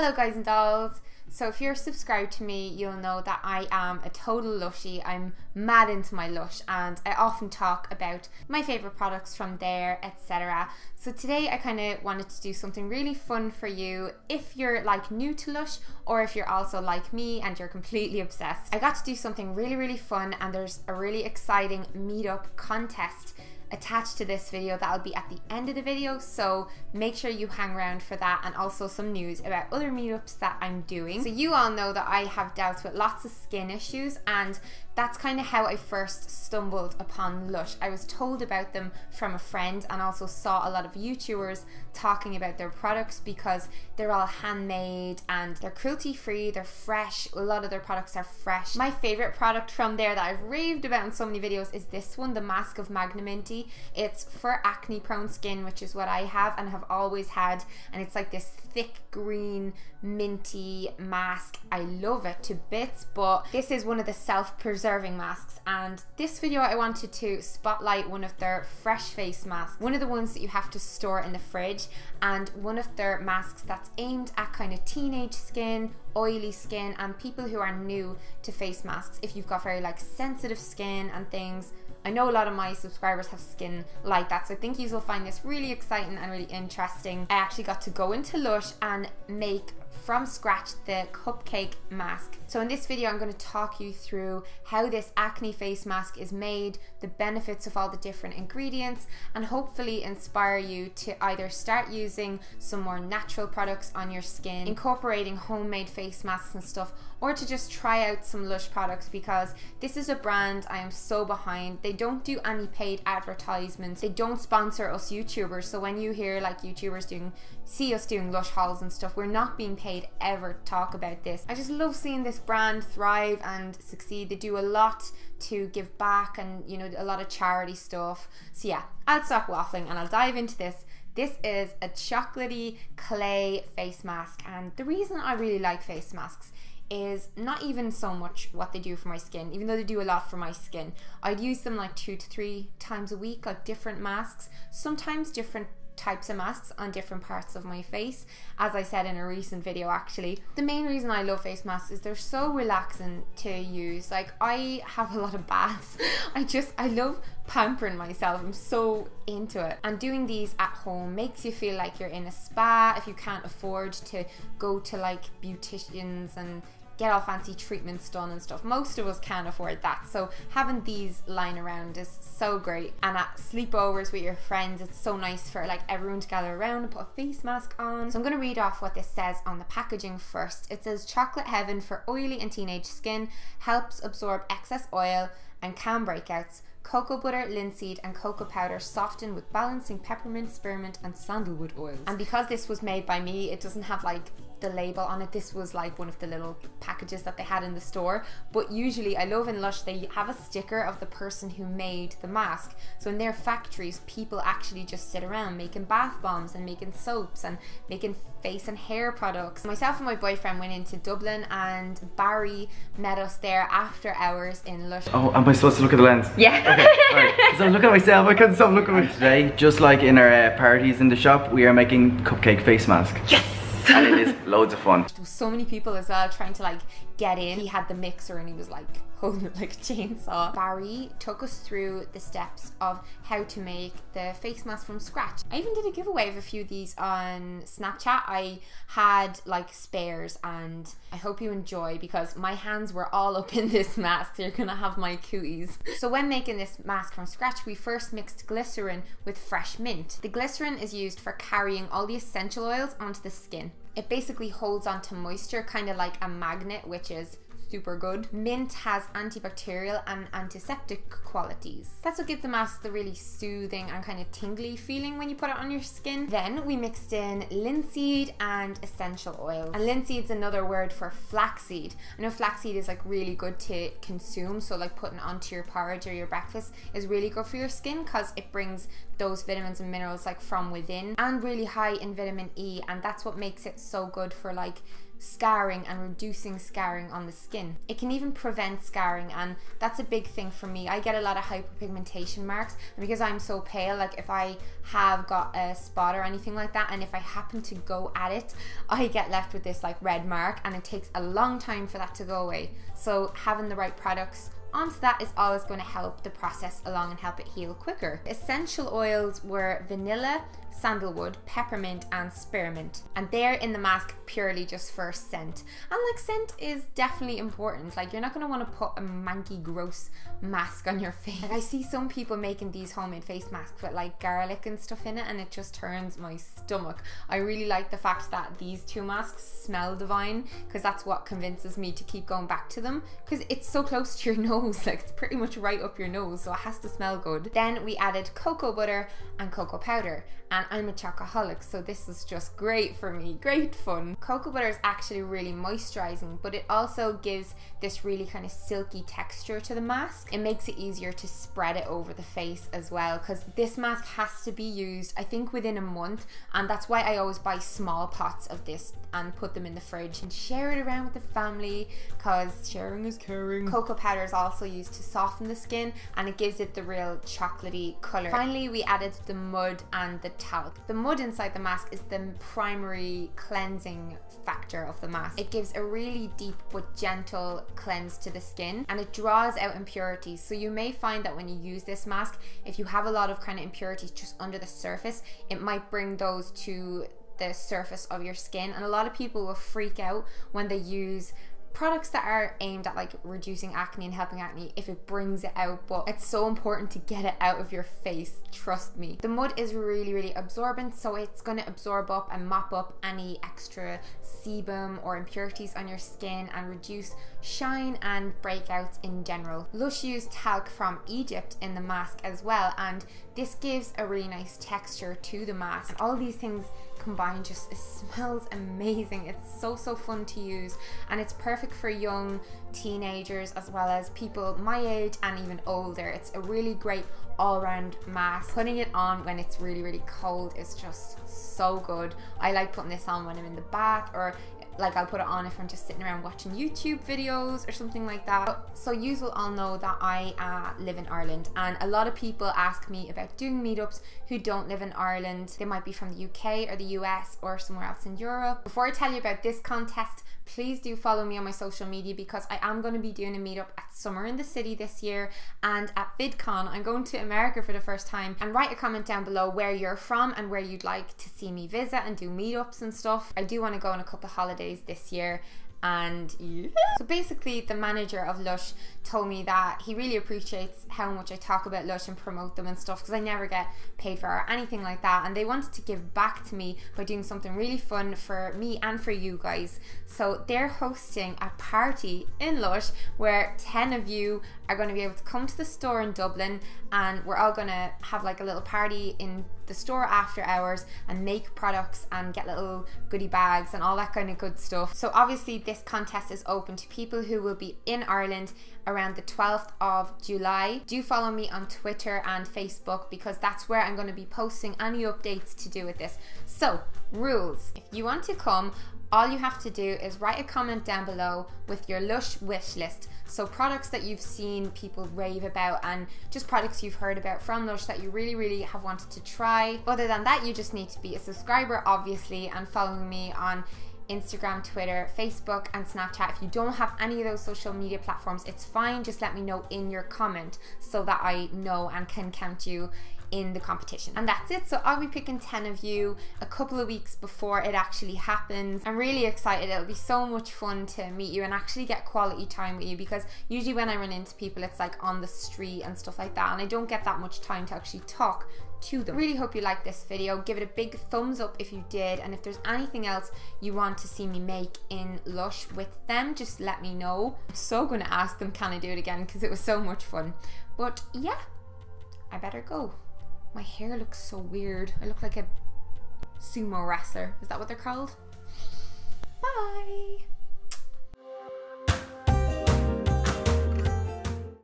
Hello guys and dolls. So if you're subscribed to me, you'll know that I am a total Lushie. I'm mad into my Lush and I often talk about my favourite products from there, etc. So today I kind of wanted to do something really fun for you if you're like new to Lush or if you're also like me and you're completely obsessed. I got to do something really fun, and there's a really exciting meetup contest attached to this video that'll be at the end of the video, so make sure you hang around for that, and also some news about other meetups that I'm doing. So you all know that I have dealt with lots of skin issues, and that's kind of how I first stumbled upon Lush. I was told about them from a friend and also saw a lot of YouTubers talking about their products because they're all handmade and they're cruelty free, they're fresh. A lot of their products are fresh. My favorite product from there that I've raved about in so many videos is this one, the Mask of Magnaminty. It's for acne prone skin, which is what I have and have always had, and it's like this thick green minty mask. I love it to bits, but this is one of the self-preserving masks, and this video I wanted to spotlight one of their fresh face masks, one of the ones that you have to store in the fridge, and one of their masks that's aimed at kind of teenage skin, oily skin, and people who are new to face masks. If you've got very like sensitive skin and things, I know a lot of my subscribers have skin like that, so I think you will find this really exciting and really interesting. I actually got to go into Lush and make from scratch the Cupcake mask. So in this video I'm going to talk you through how this acne face mask is made, the benefits of all the different ingredients, and hopefully inspire you to either start using some more natural products on your skin, incorporating homemade face masks and stuff, or to just try out some Lush products, because this is a brand I am so behind. They don't do any paid advertisements, they don't sponsor us YouTubers, so when you hear like YouTubers see us doing Lush hauls and stuff, we're not being paid ever to talk about this. I just love seeing this brand thrive and succeed. They do a lot to give back and, you know, a lot of charity stuff. So yeah, I'll stop waffling and I'll dive into this. This is a chocolatey clay face mask, and the reason I really like face masks is not even so much what they do for my skin, even though they do a lot for my skin. I'd use them like 2 to 3 times a week, like different masks, sometimes different types of masks on different parts of my face, as I said in a recent video actually. The main reason I love face masks is they're so relaxing to use. Like, I have a lot of baths. I love pampering myself. I'm so into it, and doing these at home makes you feel like you're in a spa if you can't afford to go to like beauticians and get all fancy treatments done and stuff. Most of us can't afford that, so having these lying around is so great. And at sleepovers with your friends, it's so nice for like everyone to gather around and put a face mask on. So I'm going to read off what this says on the packaging first. It says, chocolate heaven for oily and teenage skin, helps absorb excess oil and can breakouts. Cocoa butter, linseed and cocoa powder soften with balancing peppermint, spearmint and sandalwood oils. And because this was made by me, it doesn't have like the label on it. This was like one of the little packages that they had in the store, but usually I love in Lush they have a sticker of the person who made the mask. So in their factories, people actually just sit around making bath bombs and making soaps and making face and hair products. Myself and my boyfriend went into Dublin, and Barry met us there after hours in Lush. Oh, am I supposed to look at the lens? Yeah. Okay, alright. Because I'm looking at myself, I couldn't stop looking at it. Today, just like in our parties in the shop, we are making Cupcake face mask. Yes! And it is loads of fun. There was so many people as well trying to like get in. He had the mixer and he was like holding it like a chainsaw. Barry took us through the steps of how to make the face mask from scratch. I even did a giveaway of a few of these on Snapchat. I had like spares, and I hope you enjoy because my hands were all up in this mask. You're gonna have my cooties. So when making this mask from scratch, we first mixed glycerine with fresh mint. The glycerine is used for carrying all the essential oils onto the skin. It basically holds on to moisture, kind of like a magnet, which is super good. Mint has antibacterial and antiseptic qualities. That's what gives the mask the really soothing and kind of tingly feeling when you put it on your skin. Then we mixed in linseed and essential oils. And linseed's another word for flaxseed. I know flaxseed is like really good to consume, so like putting onto your porridge or your breakfast is really good for your skin because it brings those vitamins and minerals like from within, and really high in vitamin E, and that's what makes it so good for like scarring and reducing scarring on the skin. It can even prevent scarring, and that's a big thing for me. I get a lot of hyperpigmentation marks, and because I'm so pale, like if I have got a spot or anything like that, and if I happen to go at it, I get left with this like red mark, and it takes a long time for that to go away. So having the right products onto that is always going to help the process along and help it heal quicker. Essential oils were vanilla, sandalwood, peppermint and spearmint, and they're in the mask purely just for scent. And like, scent is definitely important. Like, you're not going to want to put a manky gross mask on your face. Like, I see some people making these homemade face masks with like garlic and stuff in it, and it just turns my stomach. I really like the fact that these two masks smell divine, because that's what convinces me to keep going back to them, because it's so close to your nose. Like, it's pretty much right up your nose, so it has to smell good. Then we added cocoa butter and cocoa powder, and I'm a chocoholic, so this is just great for me, great fun. Cocoa butter is actually really moisturizing, but it also gives this really kind of silky texture to the mask. It makes it easier to spread it over the face as well, because this mask has to be used, I think, within a month, and that's why I always buy small pots of this and put them in the fridge and share it around with the family, because sharing is caring. Cocoa powder is also used to soften the skin, and it gives it the real chocolatey color. Finally, we added the mud and the talc. The mud inside the mask is the primary cleansing factor of the mask. It gives a really deep but gentle cleanse to the skin, and it draws out impurities. So you may find that when you use this mask, if you have a lot of kind of impurities just under the surface, it might bring those to the surface of your skin, and a lot of people will freak out when they use products that are aimed at like reducing acne and helping acne if it brings it out, but it's so important to get it out of your face, trust me. The mud is really absorbent, so it's going to absorb up and mop up any extra sebum or impurities on your skin and reduce shine and breakouts in general. Lush used talc from Egypt in the mask as well, and this gives a really nice texture to the mask. And all these things combined, just, it smells amazing. It's so fun to use, and it's perfect for young teenagers as well as people my age and even older. It's a really great all-round mask. Putting it on when it's really cold is just so good. I like putting this on when I'm in the bath, or like I'll put it on if I'm just sitting around watching YouTube videos or something like that. So you will all know that I live in Ireland, and a lot of people ask me about doing meetups who don't live in Ireland. They might be from the UK or the US or somewhere else in Europe. Before I tell you about this contest, please do follow me on my social media, because I am going to be doing a meetup at Summer in the City this year, and at VidCon I'm going to America for the first time. And write a comment down below where you're from and where you'd like to see me visit and do meetups and stuff. I do want to go on a couple of holidays this year. And yeah. So basically, the manager of Lush told me that he really appreciates how much I talk about Lush and promote them and stuff, because I never get paid for it or anything like that, and they wanted to give back to me by doing something really fun for me and for you guys. So they're hosting a party in Lush where 10 of you are going to be able to come to the store in Dublin, and we're all going to have like a little party in the store after hours and make products and get little goodie bags and all that kind of good stuff. So obviously this contest is open to people who will be in Ireland around the 12th of July. Do follow me on Twitter and Facebook, because that's where I'm going to be posting any updates to do with this. So rules: if you want to come, all you have to do is write a comment down below with your Lush wish list. So products that you've seen people rave about, and just products you've heard about from Lush that you really have wanted to try. Other than that, you just need to be a subscriber, obviously, and following me on Instagram, Twitter, Facebook and Snapchat. If you don't have any of those social media platforms, it's fine, just let me know in your comment so that I know and can count you in the competition. And that's it. So I'll be picking 10 of you a couple of weeks before it actually happens. I'm really excited. It'll be so much fun to meet you and actually get quality time with you, because usually when I run into people it's like on the street and stuff like that, and I don't get that much time to actually talk to them. Really hope you liked this video. Give it a big thumbs up if you did, and if there's anything else you want to see me make in Lush with them, just let me know. I'm so gonna ask them can I do it again, because it was so much fun. But yeah, I better go. My hair looks so weird. I look like a sumo wrestler. Is that what they're called? Bye!